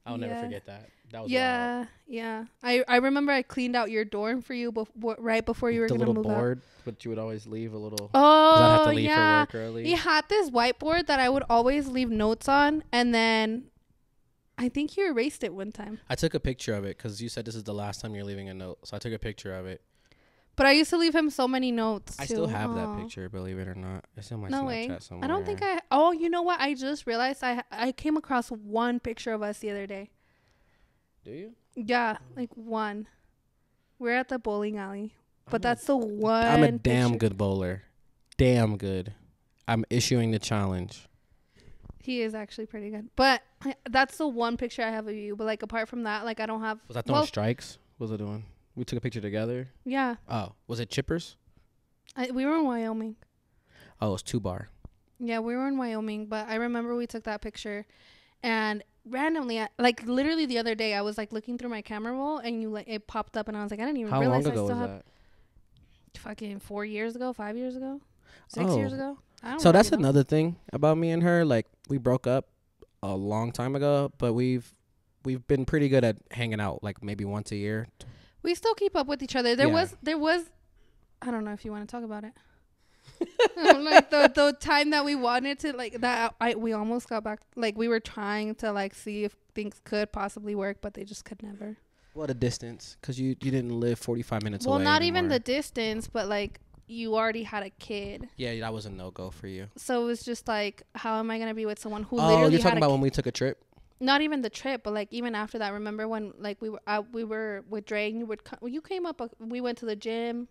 Speaker 2: I'll never
Speaker 1: Yeah.
Speaker 2: forget that. That was
Speaker 1: yeah, yeah. I remember I cleaned out your dorm for you right before you were
Speaker 2: the
Speaker 1: gonna
Speaker 2: little
Speaker 1: move out.
Speaker 2: board, but you would always leave a little. 'Cause
Speaker 1: Oh
Speaker 2: I'd have to leave
Speaker 1: yeah.
Speaker 2: for work early.
Speaker 1: He had this whiteboard that I would always leave notes on, and then I think you erased it one time.
Speaker 2: I took a picture of it because you said this is the last time you're leaving a note, so I took a picture of it.
Speaker 1: But I used to leave him so many notes.
Speaker 2: I
Speaker 1: too.
Speaker 2: still have that
Speaker 1: Aw.
Speaker 2: picture, believe it or not. It's in my
Speaker 1: No
Speaker 2: Snapchat
Speaker 1: way.
Speaker 2: somewhere.
Speaker 1: I don't think I. Oh, you know what? I just realized I came across one picture of us the other day.
Speaker 2: Do you?
Speaker 1: Yeah, like one. We're at the bowling alley, but
Speaker 2: I'm a-
Speaker 1: that's the one.
Speaker 2: I'm a damn
Speaker 1: picture.
Speaker 2: good bowler. Damn good. I'm issuing the challenge.
Speaker 1: He is actually pretty good, but that's the one picture I have of you. But like apart from that, like I don't have.
Speaker 2: Was I throwing
Speaker 1: Well,
Speaker 2: strikes? What was I doing? We took a picture together.
Speaker 1: yeah,
Speaker 2: Oh, was it chippers?
Speaker 1: we were in Wyoming.
Speaker 2: Oh, it was 2-bar.
Speaker 1: Yeah, we were in Wyoming, but I remember we took that picture, and randomly, like literally the other day, I was like looking through my camera roll, and it popped up, and I was like, I didn't even
Speaker 2: How
Speaker 1: realize
Speaker 2: long ago
Speaker 1: I still
Speaker 2: was
Speaker 1: have
Speaker 2: that?
Speaker 1: fucking 4 years ago, 5 years ago, 6
Speaker 2: Oh.
Speaker 1: years ago. I don't
Speaker 2: So that's
Speaker 1: really know.
Speaker 2: another thing about me and her. Like we broke up a long time ago, but we've been pretty good at hanging out, like maybe once a year.
Speaker 1: We still keep up with each other. There
Speaker 2: Yeah.
Speaker 1: was, I don't know if you want to talk about it. Like the time that we wanted to like that we almost got back, like we were trying to like see if things could possibly work, but they just could never.
Speaker 2: What a distance, because you didn't live 45 minutes
Speaker 1: Well,
Speaker 2: away.
Speaker 1: not even
Speaker 2: anymore.
Speaker 1: the distance, but like you already had a kid,
Speaker 2: Yeah, that was a no-go for you.
Speaker 1: so it was just like, how am I gonna be with someone who
Speaker 2: Oh,
Speaker 1: literally
Speaker 2: you're
Speaker 1: had
Speaker 2: talking
Speaker 1: a
Speaker 2: about
Speaker 1: kid?
Speaker 2: when we took a trip?
Speaker 1: Not even the trip, but like even after that. Remember when like we were with Dre and you came up. We went to the gym.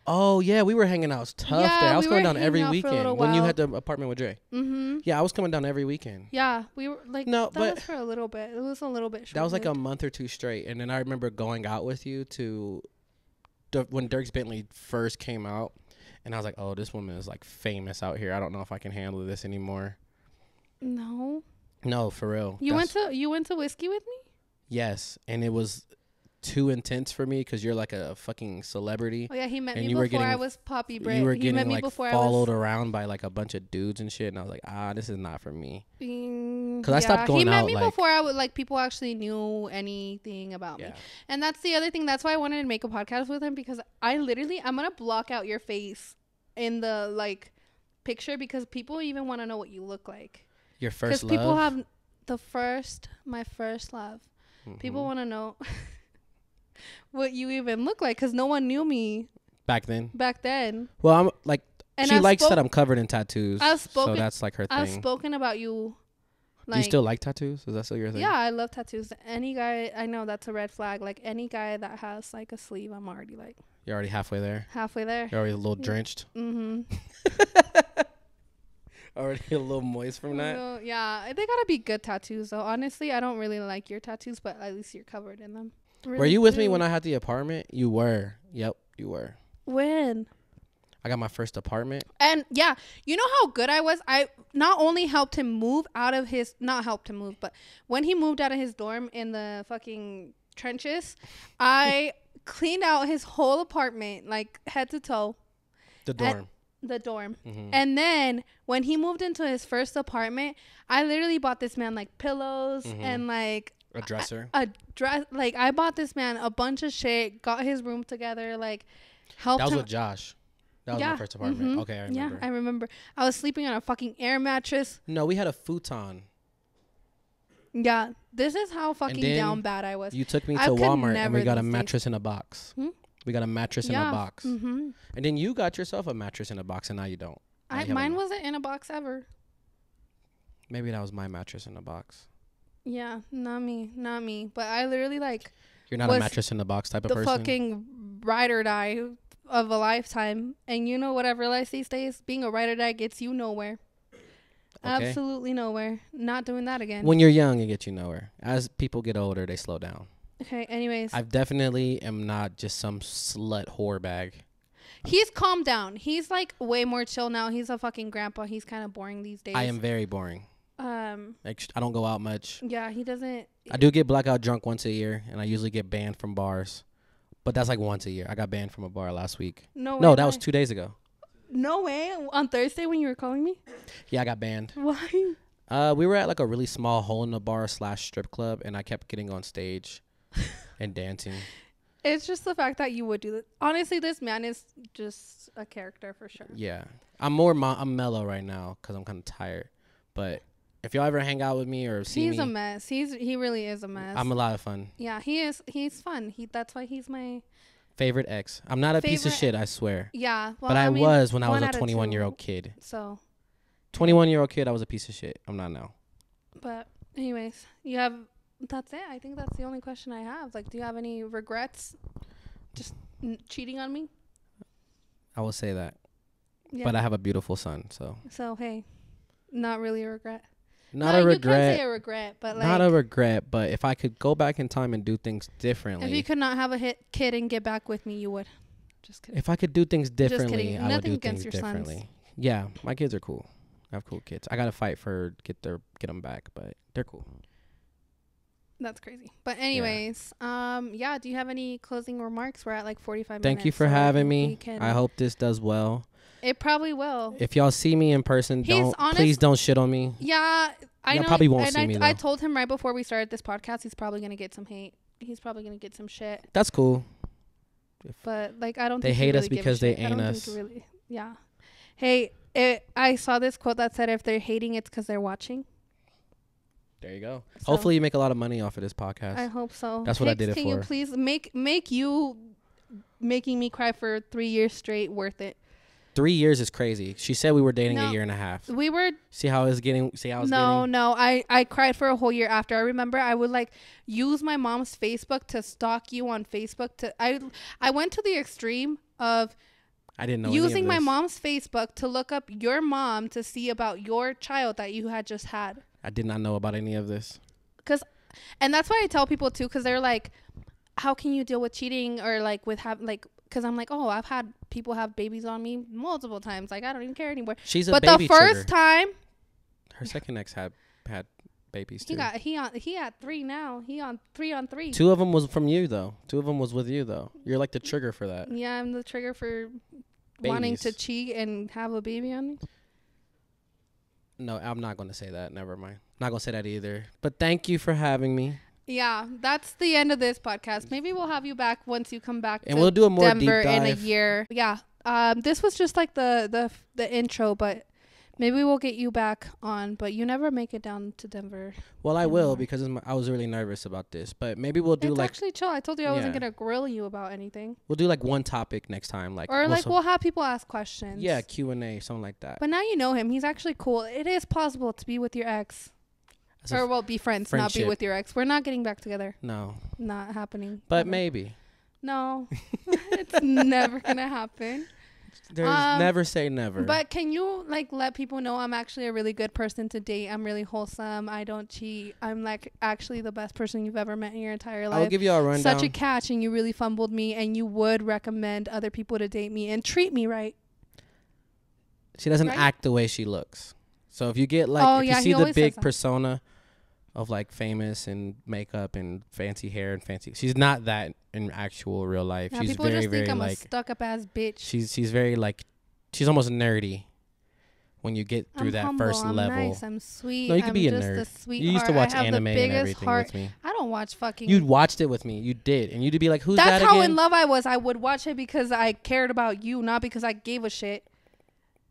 Speaker 2: Oh yeah, we were hanging out. It was tough
Speaker 1: Yeah,
Speaker 2: there. I was
Speaker 1: we
Speaker 2: coming
Speaker 1: were
Speaker 2: down every
Speaker 1: hanging out for a little
Speaker 2: weekend when you
Speaker 1: while.
Speaker 2: had the apartment with Dre.
Speaker 1: Mm-hmm.
Speaker 2: Yeah, I was coming down every weekend.
Speaker 1: Yeah, we were like
Speaker 2: No,
Speaker 1: that
Speaker 2: but
Speaker 1: was for a little bit. It was a little bit short.
Speaker 2: that was like a month or two straight, and then I remember going out with you to when Dierks Bentley first came out, and I was like, oh, this woman is like famous out here. I don't know if I can handle this anymore.
Speaker 1: No.
Speaker 2: No, for real.
Speaker 1: You went to Whiskey with me?
Speaker 2: Yes, and it was too intense for me because you're like a fucking celebrity.
Speaker 1: Oh yeah, he met
Speaker 2: And
Speaker 1: me
Speaker 2: you were
Speaker 1: before
Speaker 2: getting-
Speaker 1: I was Poppy Brit.
Speaker 2: You were
Speaker 1: He met
Speaker 2: getting
Speaker 1: me
Speaker 2: like
Speaker 1: before
Speaker 2: followed
Speaker 1: I was
Speaker 2: around by like a bunch of dudes and shit, and I was like, this is not for me.
Speaker 1: being.
Speaker 2: 'Cause I stopped going
Speaker 1: He met
Speaker 2: out,
Speaker 1: me
Speaker 2: like-
Speaker 1: before I would like people actually knew anything about me,
Speaker 2: Yeah,
Speaker 1: and that's the other thing. That's why I wanted to make a podcast with him because I'm gonna block out your face in the like picture because people even want to know what you look like.
Speaker 2: your first love.
Speaker 1: people have my first love.
Speaker 2: Mhm.
Speaker 1: People want to know what you even look like because no one knew me
Speaker 2: back then.
Speaker 1: back then.
Speaker 2: Well, I'm like
Speaker 1: And
Speaker 2: she
Speaker 1: I've
Speaker 2: likes
Speaker 1: spoke-
Speaker 2: that I'm covered in tattoos,
Speaker 1: I've
Speaker 2: so
Speaker 1: spoken-
Speaker 2: that's like her
Speaker 1: I've
Speaker 2: thing.
Speaker 1: spoken about you.
Speaker 2: Do you still like tattoos? Is that still your thing?
Speaker 1: Yeah, I love tattoos. Any guy, I know that's a red flag. Like any guy that has like a sleeve, I'm already like
Speaker 2: You're already halfway there.
Speaker 1: halfway there.
Speaker 2: You're already a little drenched.
Speaker 1: Mm-hmm.
Speaker 2: Already a little moist from that.
Speaker 1: So, yeah, they gotta be good tattoos though. Honestly, I don't really like your tattoos, but at least you're covered in them.
Speaker 2: Were you with me when I had the apartment? You were. Yep, you were.
Speaker 1: When?
Speaker 2: I got my first apartment.
Speaker 1: And yeah, you know how good I was? I not only helped him move out of his, not helped him move, but when he moved out of his dorm in the fucking trenches, I cleaned out his whole apartment, like head to toe,
Speaker 2: The dorm.
Speaker 1: the dorm.
Speaker 2: Mhm.
Speaker 1: And then when he moved into his first apartment, I literally bought this man like pillows
Speaker 2: Mhm.
Speaker 1: and like
Speaker 2: A dresser.
Speaker 1: a dress. Like I bought this man a bunch of shit, got his room together, like helped
Speaker 2: That was
Speaker 1: him.
Speaker 2: with Josh. That was
Speaker 1: Yeah,
Speaker 2: my first apartment.
Speaker 1: mhm.
Speaker 2: Okay, I remember.
Speaker 1: Yeah, I remember. I was sleeping on a fucking air mattress.
Speaker 2: No, we had a futon.
Speaker 1: Yeah, this is how fucking
Speaker 2: then
Speaker 1: down bad I was.
Speaker 2: You took me to
Speaker 1: I could
Speaker 2: Walmart and we
Speaker 1: never
Speaker 2: got a
Speaker 1: these days.
Speaker 2: mattress in a box.
Speaker 1: Hmm?
Speaker 2: We got a mattress in a box.
Speaker 1: Mm-hmm.
Speaker 2: And then you got yourself a mattress in a box, and now you don't. Now you have
Speaker 1: Mine
Speaker 2: a-
Speaker 1: wasn't in a box ever.
Speaker 2: Maybe that was my mattress in a box.
Speaker 1: Yeah, not me. But I literally like
Speaker 2: You're not a
Speaker 1: Was
Speaker 2: mattress in a box type of
Speaker 1: the
Speaker 2: person.
Speaker 1: fucking ride or die of a lifetime. And you know what I've realized these days? Being a ride or die gets you nowhere.
Speaker 2: Okay.
Speaker 1: Absolutely nowhere. Not doing that again.
Speaker 2: When you're young, it gets you nowhere. As people get older, they slow down.
Speaker 1: Okay, anyways.
Speaker 2: I definitely am not just some slut whore bag.
Speaker 1: He's calmed down. He's like way more chill now. He's a fucking grandpa. He's kind of boring these days.
Speaker 2: I am very boring. Like I don't go out much.
Speaker 1: Yeah, he doesn't.
Speaker 2: I do get blackout drunk once a year, and I usually get banned from bars. But that's like once a year. I got banned from a bar last week.
Speaker 1: No way.
Speaker 2: No, that was 2 days ago.
Speaker 1: No way. On Thursday when you were calling me?
Speaker 2: Yeah, I got banned.
Speaker 1: Why?
Speaker 2: We were at like a really small hole in the bar / strip club, and I kept getting on stage and dancing.
Speaker 1: It's just the fact that you would do that. Honestly, this man is just a character for sure.
Speaker 2: Yeah, I'm I'm mellow right now because I'm kind of tired. But if y'all ever hang out with me or see
Speaker 1: He's
Speaker 2: me,
Speaker 1: a mess. He really is a mess.
Speaker 2: I'm a lot of fun.
Speaker 1: Yeah, he is. He's fun. That's why he's my
Speaker 2: Favorite ex. I'm not a piece of
Speaker 1: Favorite-
Speaker 2: shit, I swear.
Speaker 1: yeah. Well,
Speaker 2: But I
Speaker 1: mean,
Speaker 2: was when I was
Speaker 1: one
Speaker 2: a
Speaker 1: out of
Speaker 2: 21-year-old
Speaker 1: two.
Speaker 2: kid.
Speaker 1: So,
Speaker 2: 21-year-old kid, I was a piece of shit. I'm not now.
Speaker 1: but anyways, you have. That's it. I think that's the only question I have. Like, do you have any regrets? Just cheating on me?
Speaker 2: I will say that.
Speaker 1: Yeah.
Speaker 2: But I have a beautiful son, so
Speaker 1: So hey, not really a regret.
Speaker 2: not
Speaker 1: No,
Speaker 2: a
Speaker 1: You can
Speaker 2: regret.
Speaker 1: say a regret, but like,
Speaker 2: Not a regret, but if I could go back in time and do things differently.
Speaker 1: if you could not have a kid and get back with me, you would. Just kidding.
Speaker 2: If I could do things differently,
Speaker 1: kidding.
Speaker 2: I would
Speaker 1: Nothing
Speaker 2: do
Speaker 1: against
Speaker 2: things
Speaker 1: your sons.
Speaker 2: differently. Yeah, my kids are cool. I have cool kids. I got to fight for get them back, but they're cool.
Speaker 1: That's crazy. But anyways, yeah. Do you have any closing remarks? We're at like 45 minutes.
Speaker 2: Thank you for
Speaker 1: so
Speaker 2: having
Speaker 1: we
Speaker 2: me.
Speaker 1: can-
Speaker 2: I hope this does well.
Speaker 1: It probably will.
Speaker 2: If y'all see me in person,
Speaker 1: He's
Speaker 2: please don't shit on me.
Speaker 1: Yeah, I
Speaker 2: Y'all
Speaker 1: know.
Speaker 2: probably won't
Speaker 1: and
Speaker 2: see me,
Speaker 1: I
Speaker 2: though.
Speaker 1: told him right before we started this podcast, he's probably gonna get some hate. He's probably gonna get some shit.
Speaker 2: That's cool.
Speaker 1: But like, I don't.
Speaker 2: They
Speaker 1: think he
Speaker 2: hate us
Speaker 1: really give a
Speaker 2: because they
Speaker 1: shit. I
Speaker 2: ain't
Speaker 1: don't think
Speaker 2: us.
Speaker 1: he really, yeah. Hey, I saw this quote that said, "If they're hating, it's because they're watching."
Speaker 2: There you go.
Speaker 1: So-
Speaker 2: Hopefully you make a lot of money off of this podcast.
Speaker 1: I hope so.
Speaker 2: That's what I
Speaker 1: Hicks,
Speaker 2: did it
Speaker 1: can you
Speaker 2: for.
Speaker 1: please make you making me cry for 3 years straight worth it?
Speaker 2: 3 years is crazy. She said we were dating
Speaker 1: No.
Speaker 2: a year and a half.
Speaker 1: We were
Speaker 2: See how it's getting. See how it's
Speaker 1: no.
Speaker 2: getting.
Speaker 1: I cried for a whole year after. I remember I would like use my mom's Facebook to stalk you on Facebook. I went to the extreme of
Speaker 2: I didn't know
Speaker 1: using
Speaker 2: any of
Speaker 1: my
Speaker 2: this.
Speaker 1: mom's Facebook to look up your mom to see about your child that you had just had.
Speaker 2: I did not know about any of this.
Speaker 1: And that's why I tell people too, because they're like, how can you deal with cheating or like with because I'm like, oh, I've had people have babies on me multiple times. Like, I don't even care anymore.
Speaker 2: She's a
Speaker 1: but
Speaker 2: baby
Speaker 1: the first
Speaker 2: trigger.
Speaker 1: time,
Speaker 2: Her second ex had babies too.
Speaker 1: he had 3 now. He on 3 on 3.
Speaker 2: 2 of them was from you though. 2 of them was with you though. You're like the trigger for that.
Speaker 1: Yeah, I'm the trigger for wanting to
Speaker 2: Babies.
Speaker 1: cheat and have a baby on me.
Speaker 2: No, I'm not going to say that. Never mind. Not going to say that either. But thank you for having me.
Speaker 1: Yeah, that's the end of this podcast. Maybe we'll have you back once you come back
Speaker 2: And
Speaker 1: to
Speaker 2: we'll do a more
Speaker 1: Denver
Speaker 2: deep
Speaker 1: in a
Speaker 2: dive.
Speaker 1: year. Yeah. This was just like the intro, but maybe we'll get you back on. But you never make it down to Denver.
Speaker 2: Well, I will
Speaker 1: anymore.
Speaker 2: because I was really nervous about this. But maybe we'll do
Speaker 1: It's
Speaker 2: like
Speaker 1: actually chill. I told you I wasn't
Speaker 2: Yeah.
Speaker 1: gonna grill you about anything,
Speaker 2: we'll do like one topic next time, like
Speaker 1: or like we'll have people ask questions.
Speaker 2: yeah, Q&A, something like that.
Speaker 1: But now you know him. He's actually cool. It is possible to be with your ex,
Speaker 2: As a
Speaker 1: or well, be friends, not be
Speaker 2: friendship.
Speaker 1: with your ex. We're not getting back together.
Speaker 2: No,
Speaker 1: Not happening.
Speaker 2: but
Speaker 1: Never.
Speaker 2: maybe.
Speaker 1: No, it's never gonna happen.
Speaker 2: There's never say never.
Speaker 1: But can you like let people know I'm actually a really good person to date? I'm really wholesome. I don't cheat. I'm like actually the best person you've ever met in your entire life.
Speaker 2: I'll give you a rundown.
Speaker 1: Such a catch, and you really fumbled me, and you would recommend other people to date me and treat me right.
Speaker 2: She doesn't
Speaker 1: Right?
Speaker 2: act the way she looks. So if you get like,
Speaker 1: Oh,
Speaker 2: if
Speaker 1: yeah,
Speaker 2: you
Speaker 1: he
Speaker 2: see the
Speaker 1: always says
Speaker 2: big
Speaker 1: that.
Speaker 2: persona of like famous and makeup and fancy hair and fancy, she's not that in actual real life.
Speaker 1: Now
Speaker 2: She's
Speaker 1: people
Speaker 2: very,
Speaker 1: just think
Speaker 2: very
Speaker 1: I'm a
Speaker 2: like,
Speaker 1: stuck up ass bitch.
Speaker 2: she's very like, she's almost nerdy when you get through
Speaker 1: I'm
Speaker 2: that
Speaker 1: humble,
Speaker 2: first
Speaker 1: I'm
Speaker 2: level.
Speaker 1: Nice, I'm sweet.
Speaker 2: No, you could
Speaker 1: I'm
Speaker 2: be a
Speaker 1: just
Speaker 2: nerd.
Speaker 1: A sweetheart.
Speaker 2: You used to watch
Speaker 1: I have the
Speaker 2: anime and
Speaker 1: biggest
Speaker 2: everything
Speaker 1: heart.
Speaker 2: with me.
Speaker 1: I don't watch fucking.
Speaker 2: You watched it with me. You did, and you'd be like, "Who's
Speaker 1: That's
Speaker 2: that
Speaker 1: how
Speaker 2: again?"
Speaker 1: in love I was. I would watch it because I cared about you, not because I gave a shit.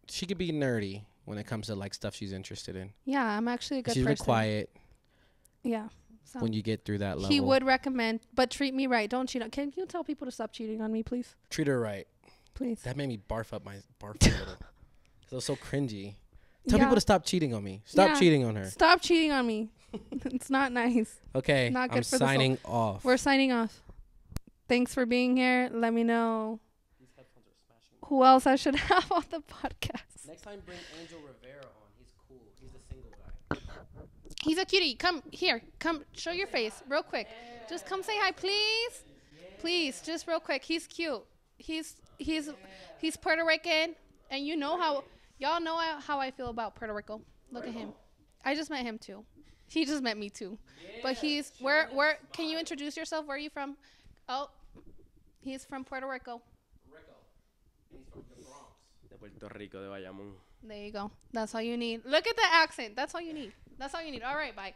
Speaker 2: She could be nerdy when it comes to like stuff she's interested in.
Speaker 1: Yeah, I'm actually a good
Speaker 2: She's
Speaker 1: person.
Speaker 2: really quiet
Speaker 1: Yeah. So
Speaker 2: when you get through that level.
Speaker 1: he would recommend, but treat me right. Don't cheat on. Can you tell people to stop cheating on me, please?
Speaker 2: treat her right.
Speaker 1: Please.
Speaker 2: That made me barf a little. It was so cringy. Tell
Speaker 1: Yeah.
Speaker 2: people to stop cheating on me. Stop
Speaker 1: Yeah.
Speaker 2: cheating on her.
Speaker 1: Stop cheating on me. It's not nice.
Speaker 2: Okay,
Speaker 1: Not good
Speaker 2: I'm
Speaker 1: for the soul.
Speaker 2: signing off.
Speaker 1: We're signing off. Thanks for being here. Let me know who else I should have on the podcast.
Speaker 2: Next time, bring Angel Rivera on. He's cool. He's the single guy.
Speaker 1: He's a cutie. Come here. Come show your face real quick. Just come say hi, please. Please, just real quick. He's cute. He's Puerto Rican, and you know how y'all know how I feel about Puerto Rico. Look at him. I just met him too. He just met me too. But he's where can you introduce yourself? Where are you from? Oh, he's from Puerto Rico.
Speaker 2: He's from the Bronx.
Speaker 3: De Puerto Rico, de Bayamón.
Speaker 1: There you go. That's all you need. Look at the accent. That's all you need. That's all you need. All right, bye.